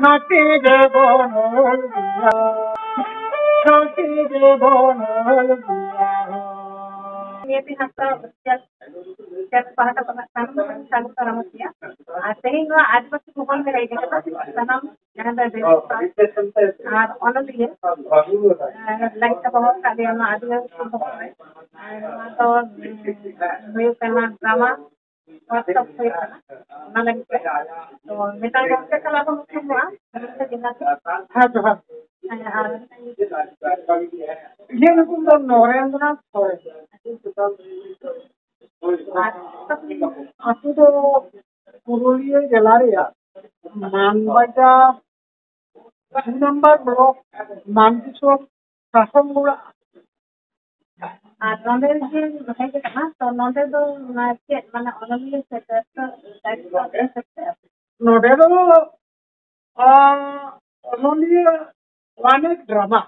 খাটি যে বনল বিয়া খাটি যে বনল বিয়া Niati hasta chat pahata tanam salu karamutia. Sehingga आज बस भूगोल में रह गए तनाम यहाँ पे और ऑनल ये लाइक का बहुत सारे हम आज तो हुए करना ड्रामा और सब हुए करना ना लगे तो मेरा गाँव से कल आप मुझे हुआ मुझे जिला से हाँ तो हाँ ये लोग तो Narendra aku tuh Purulia Jelaria Manbaja 2 number block Mantisok Kasongura knowledge जे है के ना तो नॉलेज तो मार्केट माने ऑनलाइन से सकते Nodero only one drama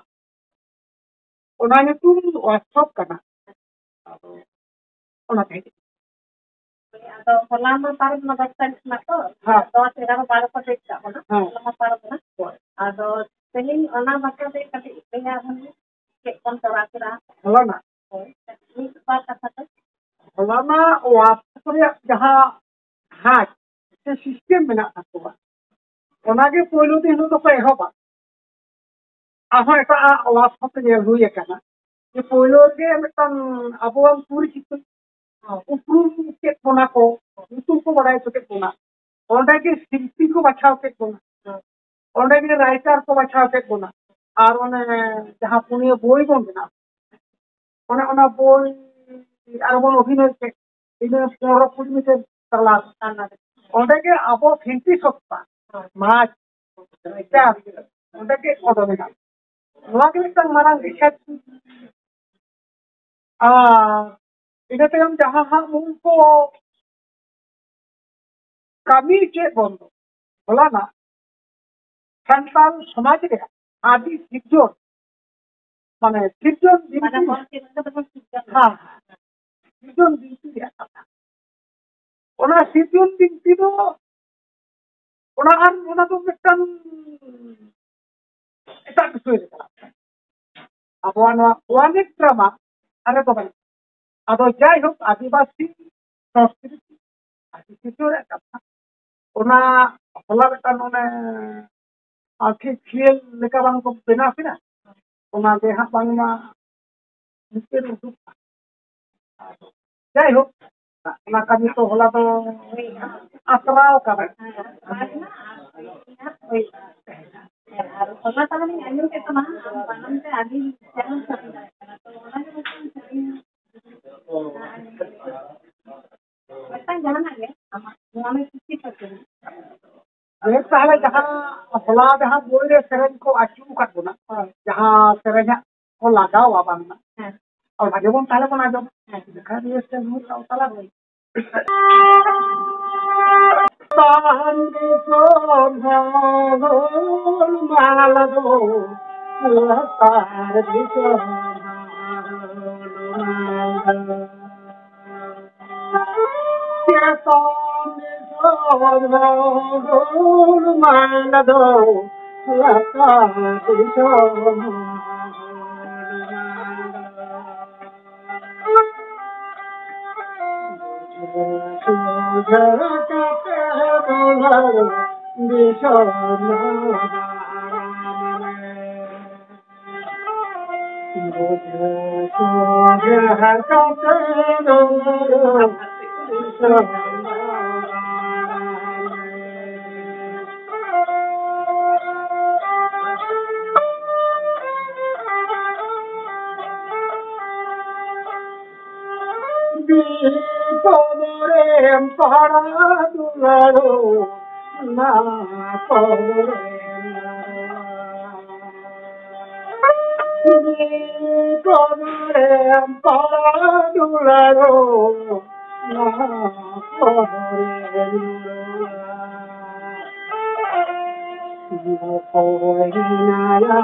Onane tu WhatsApp kana Onate तो फलाना पारक में बच्चा ना तो तो तेरा पारक पर देख जाओ ना फलाना पारक ना तो सेलिंग ओना बच्चा दे कभी इतना हम के कौन तरह Halana इस बात का पता Halana WhatsApp jaha hack se system mena aku Onage polo din to pa ehoba Aha eta WhatsApp ye huye kana ye polo ge metan abuam puri chitu uprum ke kona ko utum ko badai to ke kona ondage शिल्पी को बचाव के कोना ondage writer को बचाव के कोना আর মানে যাহা পুনিয়ে বই বন্ধ না মানে ওনা বই আর কোন অভিনয় কে এই যে 15-20 মিনিটের তালা ondage আবো ফিন্টি সপ্তাহ মাছ এটা ondage কদমে না নোয়াকে একটা মারাং রিসার্চ এটা তেম যাহা হা মুনকো কামি কে বন্ধ বলা না সান্তাল সমাজ রে আদি সিজন মানে সিজন माने कौन सी मतलब হ্যাঁ সিজন দিনটি কথা ওনা সিজন দিনটি তো ওনা আর ওনা তো একটা এটা কিছু এটা আবহাওয়া অনেক ড্রামা আরে তো ভাই আদো যাই হোক আদিবাসী সংস্কৃতি আদিবাসীর একটা ওনা হলা একটা মানে আখি খিয়েল লেখা বাং কো বেনা ফিনা ওনা দেহা বাংমা নিচের উঠুক যাই হোক ওনা কামি তো হলা তো আশ্রাও কাবে और सोना तक नहीं आने के तो ना बनम से आदि चैनल सब तो ओना के बता जाना है हम हमें किसी करते हैं एक ताले जहां हला जहां बोल रे सेरेन को आचू काट बोना जहां सेरेन को लगाओ आबान ना और भागे बोन ताले बना दो देखा दिए से मुंह का ताला बोल ताहन के सोम भगोल माल दो लतार दिसो के सोम भगोल माल दो लतार दिसो Podorem para dularo na podorem para dularo na podorem no poina la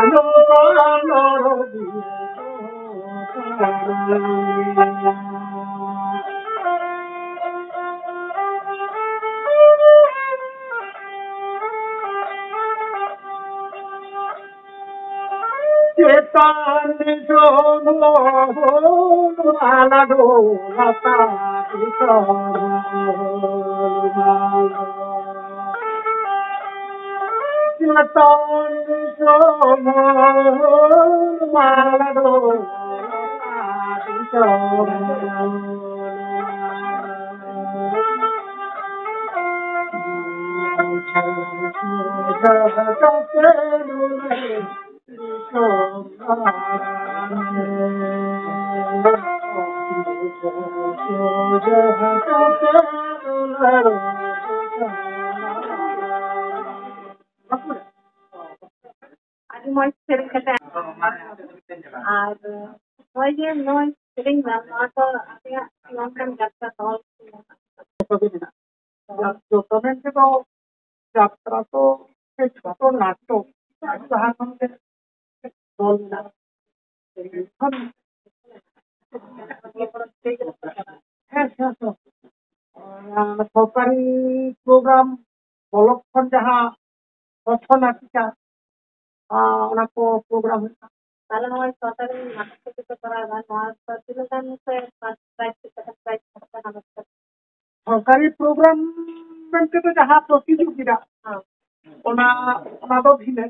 no paloro di no Chetan jomo malado mata Chetan jomo malado Adi moy sering kata ar moy je moy sering na to apya longkan jatta tol Justamente तो यात्रा तो एक छोटो नाट्य जहाँ हमने बोलना हम है सरकारी प्रोग्राम बलक्षण जहाँ पथ नाटिका programme kalau moy total nato kita para na silakan saya price सरकारी प्रोग्राम में तो जहाँ प्रतियोगिता भिन्न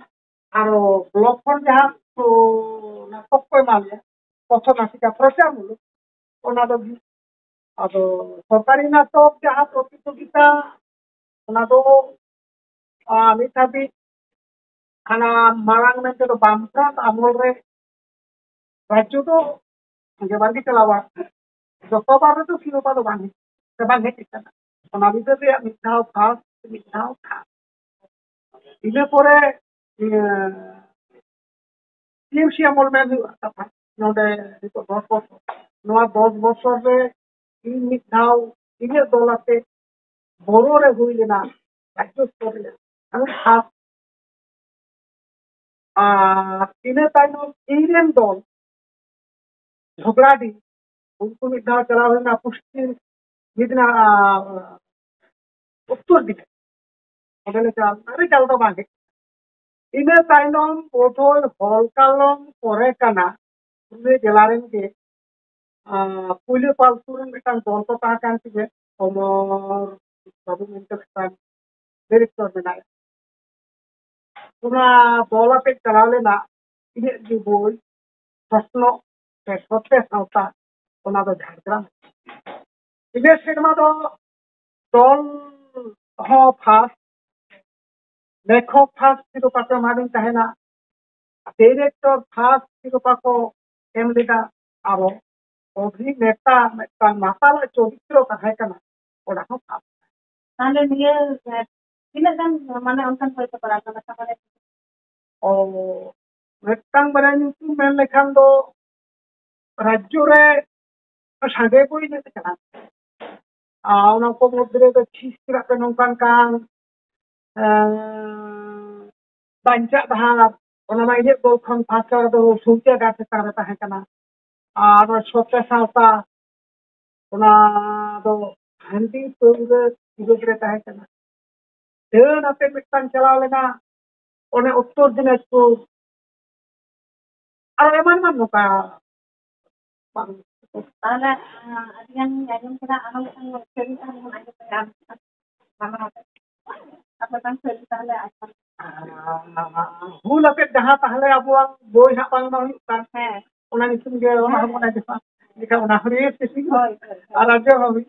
और ब्लॉक फंड जहाँ तो नाटक को माने पथ नाटिका प्रचार मूलक भिन्न अब सरकारी नाटक जहाँ प्रतियोगिता नित हाबी हाना मांग में तो बामफ्रंट आमल रे राज्य तो गेबार के चलावा जो बार तो शिरोपा तो बांधे बांग हेकना भितर मिठाव फास्ट मिठाव था इन पर टीएमसी आमल में कथा नोडे 10 बছर रे इन मिठाव इन दलाते बड़ो रे हुई लेना राज्य स्तर रे खास इन तायनम एरियन दल झगड़ाडी उनको मिठाव चला हुई पुष्टि मिदना उत्तर दिखे मोडले चाल तो बांधे इन तायनम बोधोय हलकालम परे काना गेलारेन के पुलिस पालतुरन मिटान दल को ताहाकान तिबे अमर बाबू मिंटस्टान डायरेक्टर मेनाय उना दलाते चलाले ना इन जी बोल प्रश्न से सत्य सावता उना दो झारग्राम इन सेरमा दो दल हो फास्ट लेखक फास्ट शिरोपा को मारिन तहना डायरेक्टर फास्ट शिरोपा को एम लेदा आरो अभिनेता माताला चरित्र तहे कना ओडा हो फास्ट ताले निये तीना गान माने अंकन होय तो पड़ा ना सामने ओ मिटांग बरे ᱧᱩᱛᱩᱢ मेन लेखान दो राज्य रे सागे कोई जेते कना आउना को मध्य रे छिस्त्रा के नोंकान कान बांचा धार ओना माइजे को खन फास्टर दो सुचे गाते तारे तहे कना आर छोटे सावता ओना दो हंदी तोरे इगरे तहे कना देन अते मिटांग चला लेना ओने उत्तर दिनाजपुर और एमान मान नोका ताले adian yajum kena anong sang seri ang ano pa mama apa tang seri tahle akan हुल अते जहां ताहले अबुआ बोय हा बांग ना हुई कान है ओना निसुम गे ओना हम ना देखा लिखा ओना हरे से होय और राज्य होई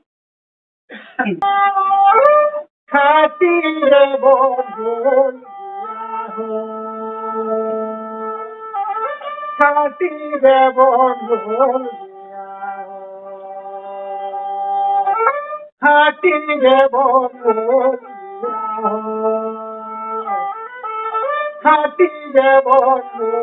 खाती रे बोल खाती रे बोल खाती रे बोल खाती रे बोल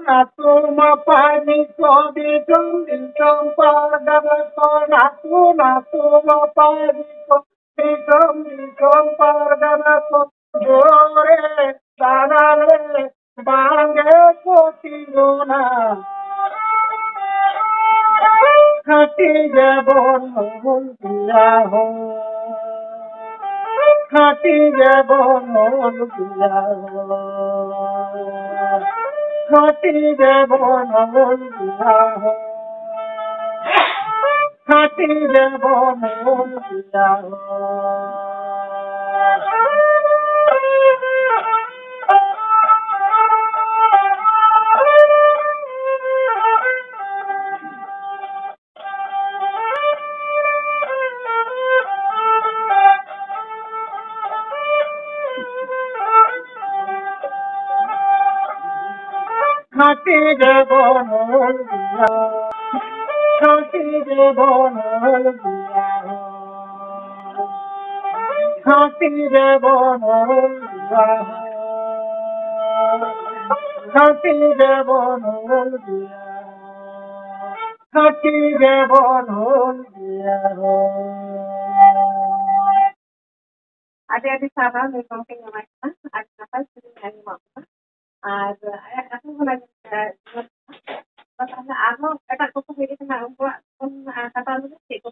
natu mapani ko bitum pargana ko natu mapani ko bitum pargana ko dore danale bange ko tigona khati jabon dia ho khati jabon dia ho khati jabon dia ho khati jabon dia ho khati jabon dia khati jabon dia khati jabon dia khati jabon dia khati jabon dia adik-adik sarang dari kampung yang lain, ada apa sih yang mau? Ada aku lagi karena aku kata aku pilih sama aku kata lu sih aku